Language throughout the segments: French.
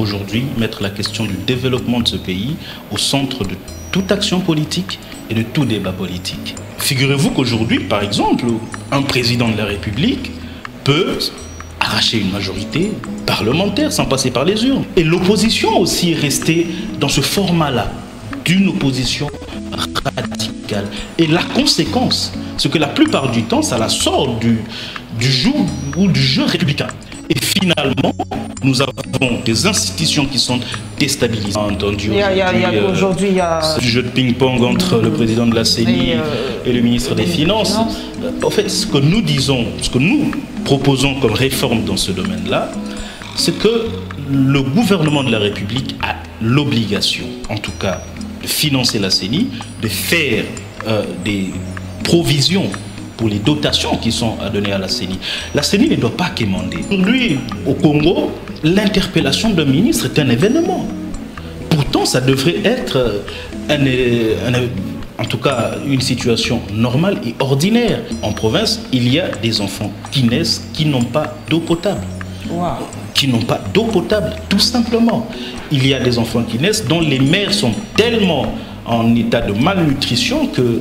aujourd'hui mettre la question du développement de ce pays au centre de toute action politique et de tout débat politique. Figurez-vous qu'aujourd'hui, par exemple, un président de la République peut arracher une majorité parlementaire sans passer par les urnes. Et l'opposition aussi est restée dans ce format-là, d'une opposition radicale. Et la conséquence, c'est que la plupart du temps, ça la sort du joug ou du jeu républicain. Et finalement, nous avons des institutions qui sont déstabilisées. Aujourd'hui, il y a ce jeu de ping-pong entre le président de la CENI et le ministre des Finances. En fait, ce que nous disons, ce que nous proposons comme réforme dans ce domaine-là, c'est que le gouvernement de la République a l'obligation, en tout cas, de financer la CENI, de faire des provisions pour les dotations qui sont à donner à la CENI. La CENI ne doit pas quémander. Aujourd'hui, au Congo, l'interpellation d'un ministre est un événement. Pourtant, ça devrait être en tout cas une situation normale et ordinaire. En province, il y a des enfants qui naissent qui n'ont pas d'eau potable. Wow. Qui n'ont pas d'eau potable, tout simplement. Il y a des enfants qui naissent dont les mères sont tellement en état de malnutrition que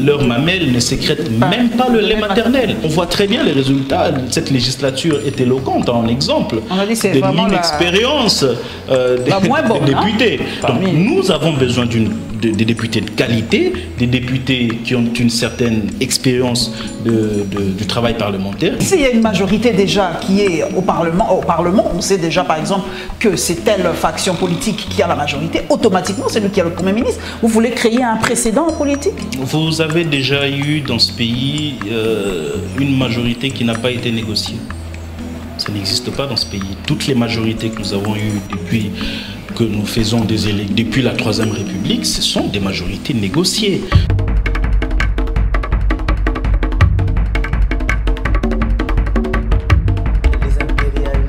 leur mamelle ne sécrète même pas le lait maternel. On voit très bien les résultats. Cette législature est éloquente en exemple de l'inexpérience des députés. Donc, nous avons besoin des députés de qualité, des députés qui ont une certaine expérience du travail parlementaire. S'il y a une majorité déjà qui est au Parlement, on sait déjà par exemple que c'est telle faction politique qui a la majorité, automatiquement c'est lui qui a le Premier ministre. Vous voulez créer un précédent en politique? Vous avez déjà eu dans ce pays une majorité qui n'a pas été négociée. Ça n'existe pas dans ce pays. Toutes les majorités que nous avons eues depuis que nous faisons des élections, depuis la Troisième République, ce sont des majorités négociées.